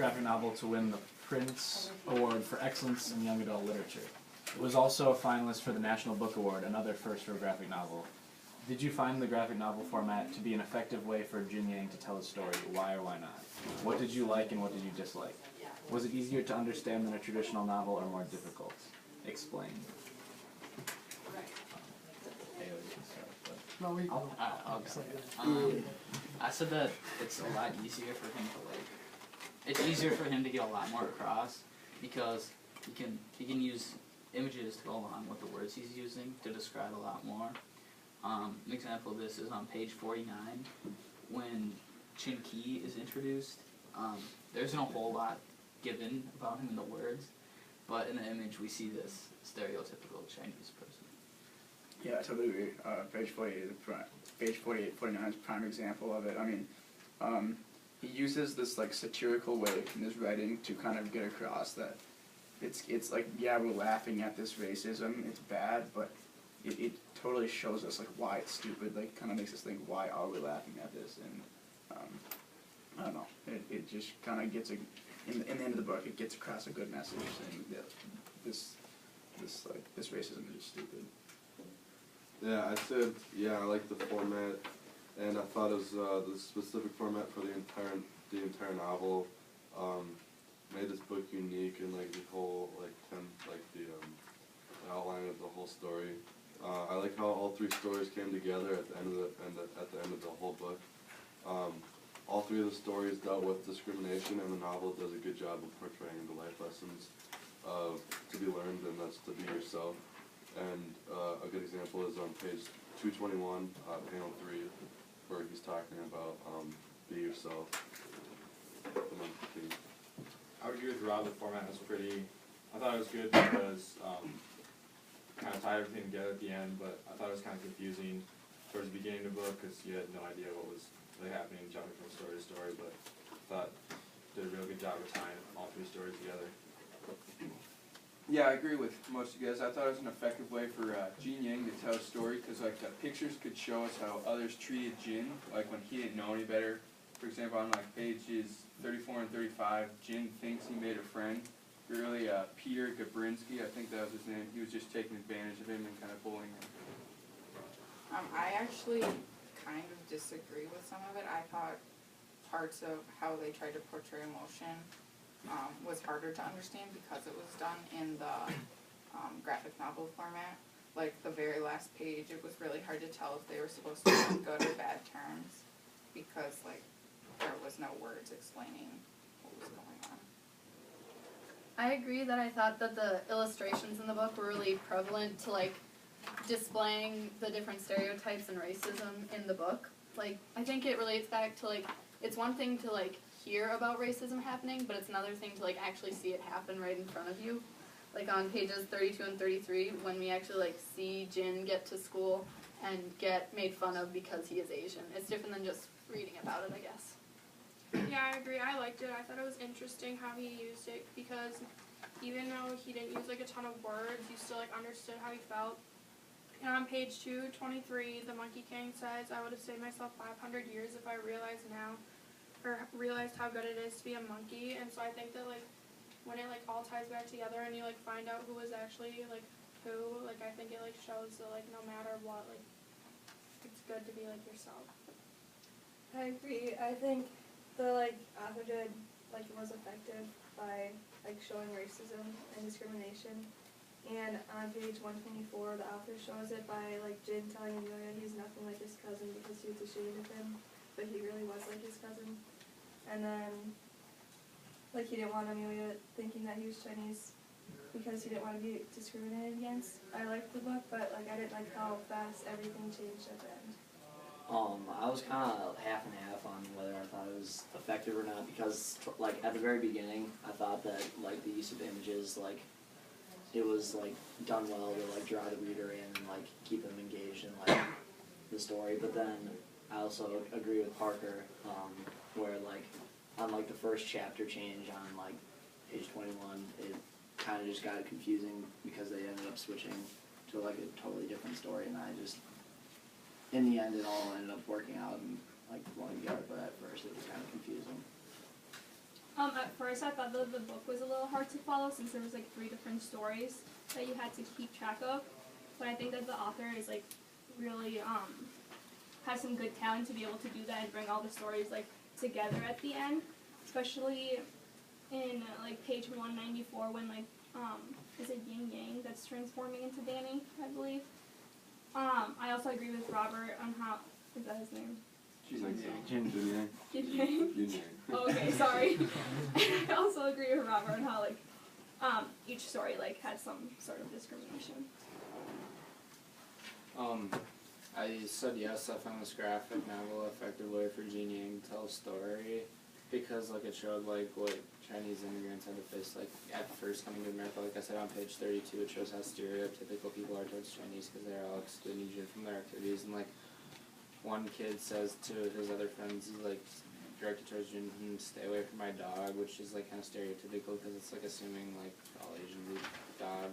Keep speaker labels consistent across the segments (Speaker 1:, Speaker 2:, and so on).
Speaker 1: graphic novel to win the Printz Award for Excellence in Young Adult Literature. It was also a finalist for the National Book Award, another first for a graphic novel. Did you find the graphic novel format to be an effective way for Jin Yang to tell a story? Why or why not? What did you like and what did you dislike? Was it easier to understand than a traditional novel or more difficult? Explain.
Speaker 2: I'll go. I said that it's a lot easier for him to it's easier for him to get a lot more across because he can use images to go along with the words he's using to describe a lot more. An example of this is on page 49 when Chin Ki is introduced. There isn't a whole lot given about him in the words, but in the image we see this stereotypical Chinese person.
Speaker 3: Yeah, I totally agree. Page 48, 49 is a prime example of it. I mean, he uses this like satirical way in his writing to kind of get across that it's like, yeah, we're laughing at this racism, it's bad, but it totally shows us like why it's stupid, like kind of makes us think, why are we laughing at this? And I don't know, it just kind of gets in the end of the book, it gets across a good message saying that this racism is just stupid.
Speaker 4: Yeah, I said, yeah, I like the format, and I thought it was the specific format for the entire novel made this book unique, and like the whole the outline of the whole story. I like how all three stories came together at the end of the whole book. All three of the stories dealt with discrimination, and the novel does a good job of portraying the life lessons to be learned, and that's to be yourself. And a good example is on page 221, panel 3, where he's talking about be yourself.
Speaker 5: I would agree with Rob, the format was I thought it was good because kind of tied everything together at the end, but I thought it was kind of confusing towards the beginning of the book because you had no idea what was really happening, jumping from story to story, but I thought did a real good job of tying all three stories together.
Speaker 6: Yeah, I agree with most of you guys. I thought it was an effective way for Jin Yang to tell a story because like the pictures could show us how others treated Jin, like when he didn't know any better. For example, on like pages 34 and 35, Jin thinks he made a friend. Really, Peter Gabrinsky, I think that was his name, he was just taking advantage of him and kind of bullying him.
Speaker 7: I actually kind of disagree with some of it. I thought parts of how they tried to portray emotion was harder to understand because it was done in the graphic novel format. Like the very last page, it was really hard to tell if they were supposed to be on good or bad terms because like there was no words explaining what was going on.
Speaker 8: I agree that I thought that the illustrations in the book were really prevalent to like displaying the different stereotypes and racism in the book. Like I think it relates back to like it's one thing to like hear about racism happening, but it's another thing to like actually see it happen right in front of you. Like on pages 32 and 33, when we actually like see Jin get to school and get made fun of because he is Asian. It's different than just reading about it, I guess.
Speaker 9: Yeah, I agree. I liked it. I thought it was interesting how he used it because even though he didn't use like a ton of words, you still like understood how he felt. And on page 223, the Monkey King says, "I would have saved myself 500 years if I realized now, or realized how good it is to be a monkey." And so I think that like when it like all ties back together and you like find out who is actually like who, like I think it like shows that like no matter what, like it's good to be like yourself.
Speaker 10: I agree. I think the like author did like it was effective by like showing racism and discrimination. And on page 124, the author shows it by like Jin telling Amelia he's nothing like his cousin because she was ashamed of him, but he really was like his cousin. And then like he didn't want Amelia thinking that he was Chinese because he didn't want to be discriminated against. I liked the book, but like I didn't like how fast everything changed at the end.
Speaker 11: I was kind of half and half on whether I thought it was effective or not because, like, at the very beginning, I thought that, like, the use of images, like, it was, like, done well to, like, draw the reader in and, like, keep them engaged in, like, the story. But then I also agree with Parker, where, like, on, like, the first chapter change on, like, page 21, it kind of just got confusing because they ended up switching to, like, a totally different story, and I just... In the end, it all ended up working out and like flowing together, but at first it was kind of confusing.
Speaker 9: At first I thought that the book was a little hard to follow since there was like 3 different stories that you had to keep track of. But I think that the author is like really has some good talent to be able to do that and bring all the stories like together at the end, especially in like page 194 when like is it Yin Yang that's transforming into Danny, I believe. I also agree with Robert on how is that his name?
Speaker 1: Jin.
Speaker 4: Jin
Speaker 9: Yin Yang.
Speaker 4: Yang.
Speaker 9: Oh, okay, sorry. I also agree with Robert on how like each story like had some sort of discrimination.
Speaker 12: I said yes, I found this graphic novel an effective way for Jin Yang to tell a story because like it showed like what Chinese immigrants had to face like at first coming to America. Like I said on page 32, it shows how stereotypical people are towards Chinese because they're all excluding you from their activities. And like one kid says to his other friends, he's like directed towards Jin, stay away from my dog, which is like kind of stereotypical because it's like assuming like all Asians eat dog.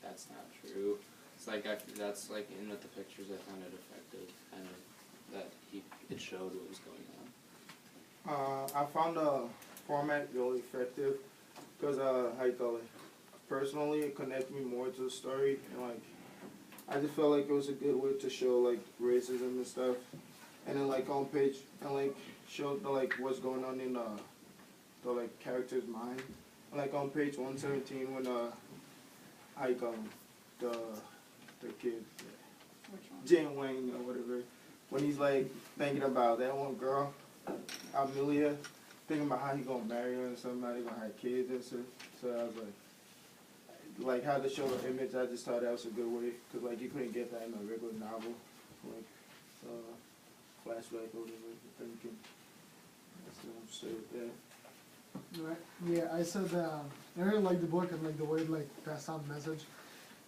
Speaker 12: That's not true. It's like that's like in with the pictures. I found it effective, kind of that it showed what was going on.
Speaker 13: I found the format really effective because how you call it, personally it connected me more to the story, and like I just felt like it was a good way to show like racism and stuff, and then like on page and like showed the, like what's going on in the like character's mind, and, like on page 117 when how you call him, the kid,
Speaker 7: Which one?
Speaker 13: Jin Wang or whatever, when he's like thinking about that one girl, Amelia, thinking about how he gonna marry her and something, how they gonna have kids and stuff. So I was like how to show the image. I just thought that was a good way, cause like you couldn't get that in a regular novel, like flashback or whatever. Thinking. So I'm stay with that.
Speaker 14: Right. Yeah, I said I really like the book and like the way it like passed on the message,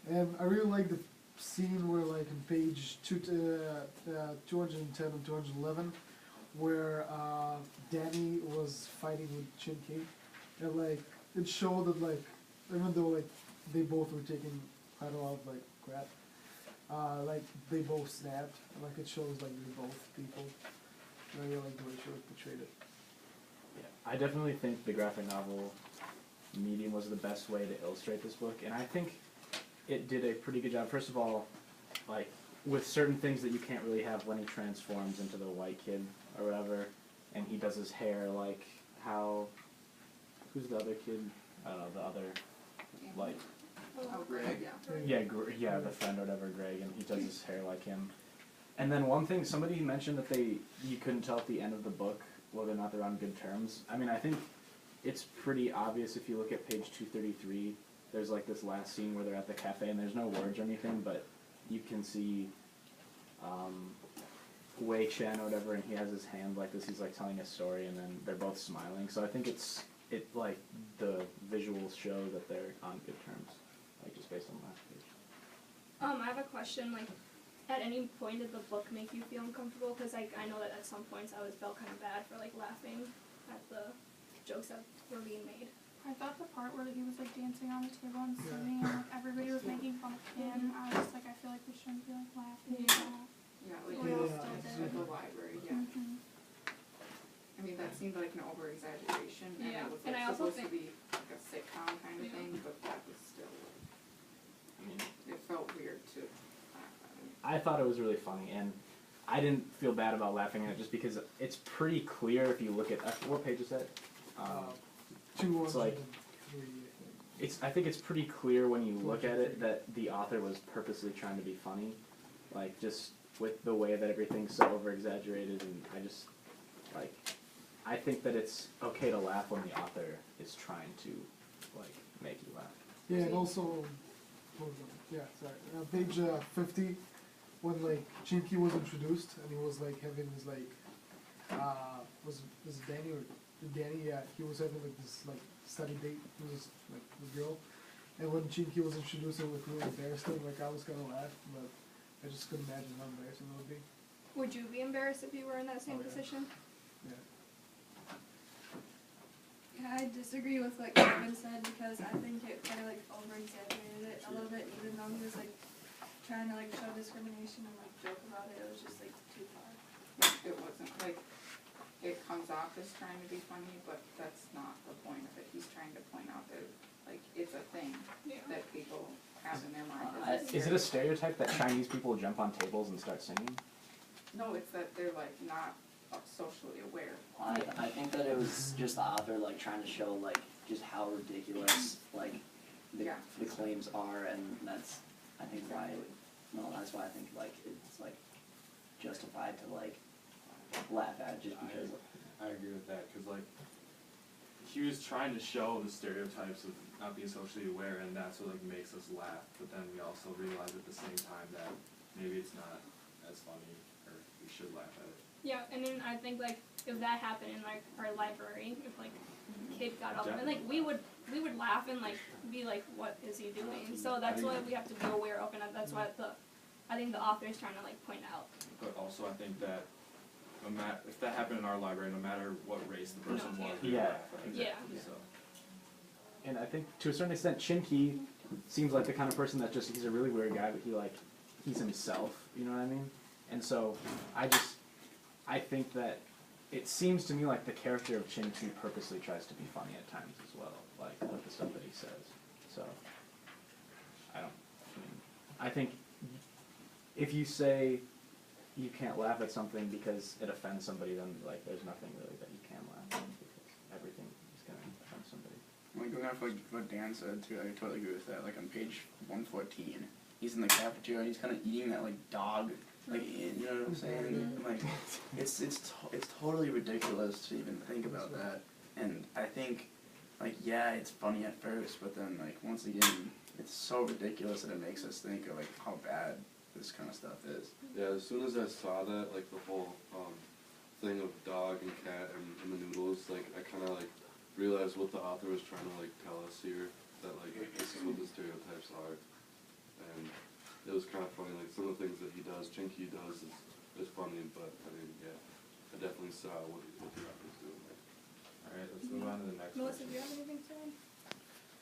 Speaker 14: and I really like the scene where like in page 210 and 211, where Danny was fighting with Chin-Ki, and like it showed that like even though like they both were taking quite a lot of like crap, like they both snapped, and like it shows like they're both people. I really like the way she portrayed it.
Speaker 1: Yeah, I definitely think the graphic novel medium was the best way to illustrate this book, and I think it did a pretty good job. First of all, like with certain things that you can't really have when he transforms into the white kid or whatever, and he does his hair like how, who's the other kid? I don't know, the other, like,
Speaker 7: Oh, Greg, yeah.
Speaker 1: yeah, the friend or whatever, Greg, and he does his hair like him. And then one thing, somebody mentioned that you couldn't tell at the end of the book whether or not they're on good terms. I mean, I think it's pretty obvious if you look at page 233, there's like this last scene where they're at the cafe and there's no words or anything, but you can see Wei Chen or whatever, and he has his hand like this, he's like telling a story, and then they're both smiling. So I think it like the visuals show that they're on good terms, like just based on the last page.
Speaker 9: I have a question, like, at any point did the book make you feel uncomfortable? Because like, I know that at some points I felt kind of bad for like laughing at the jokes that were being made.
Speaker 15: I thought the part where he was like dancing on the table and singing and like everybody was making fun of him, I was just like, I feel like we shouldn't be like laughing at that.
Speaker 7: Yeah, like
Speaker 15: We all still
Speaker 7: at the
Speaker 15: did.
Speaker 7: library, yeah. I mean, that seemed like an over exaggeration, and
Speaker 9: Yeah,
Speaker 7: it was
Speaker 9: and
Speaker 7: like
Speaker 9: I also
Speaker 7: supposed to be like a sitcom kind of thing, but that was still, I mean, it felt weird to laugh at it.
Speaker 1: I thought it was really funny, and I didn't feel bad about laughing at it just because it's pretty clear if you look at what page is that? It's like I think it's pretty clear when you look at it that the author was purposely trying to be funny, like just with the way that everything's so over exaggerated, and I think that it's okay to laugh when the author is trying to like make you laugh.
Speaker 14: Yeah, and also, page 50, when like Chin-Ki was introduced and he was like having his like, was it Danny or Danny? Yeah, he was having like this like study date with this like this girl, and when Chin-Ki was introduced, it was really embarrassing. Like I was gonna laugh, but I just couldn't imagine how embarrassing it would be.
Speaker 9: Would you be embarrassed if you were in that same position?
Speaker 14: Yeah.
Speaker 10: Yeah, I disagree with what Kevin said because I think it kind of like over-exaggerated it a little bit, even though he was like trying to like show discrimination and like joke about it. It was just like too far.
Speaker 7: It wasn't like, it comes off as trying to be funny, but that's not the point of it. He's trying to point out that, like, it's a thing that people have in their mind.
Speaker 1: Is it a stereotype that Chinese people jump on tables and start singing?
Speaker 7: No, it's that they're like not socially aware.
Speaker 11: I think that it was just the author like trying to show like just how ridiculous like the claims are, and that's I think why that's why I think like it's like justified to like laugh at just because.
Speaker 5: I agree with that, because like he was trying to show the stereotypes of not being socially aware, and that's what like makes us laugh. But then we also realize at the same time that maybe it's not as funny, or we should laugh at it.
Speaker 9: Yeah, and then I think like if that happened in like our library, if like a kid got up and like we would laugh and like be like, what is he doing? So that's why we have to be aware of, and that's why I think the author is trying to like point out.
Speaker 5: But also I think that if that happened in our library, no matter what race the person was, we would
Speaker 1: Yeah.
Speaker 5: laugh at it.
Speaker 9: Yeah.
Speaker 5: So.
Speaker 1: And I think to a certain extent, Chin-Hee seems like the kind of person that just, he's a really weird guy, but he's himself, you know what I mean? And so, I think that it seems to me like the character of Chin-Hee purposely tries to be funny at times as well, like with the stuff that he says. So, I think if you say you can't laugh at something because it offends somebody, then like there's nothing really that you can laugh at, because everything is going to offend somebody.
Speaker 3: Like going off like what Dan said too, I totally agree with that. Like on page 114, he's in the cafeteria and he's kind of eating that like dog, like you know what I'm saying? Like it's totally ridiculous to even think about that. And I think like yeah, it's funny at first, but then like once again, it's so ridiculous that it makes us think of like how bad this kind of stuff is.
Speaker 4: Yeah, as soon as I saw that, like the whole thing of dog and cat and the noodles, like I kind of like realized what the author was trying to like tell us here, that like this is what the stereotypes are, and it was kind of funny. Like some of the things that he does, Chin-Hee does, is funny, but I mean, yeah, I definitely saw what the author's doing.
Speaker 5: All right, let's move on to the next one.
Speaker 9: Melissa, do you have anything to say?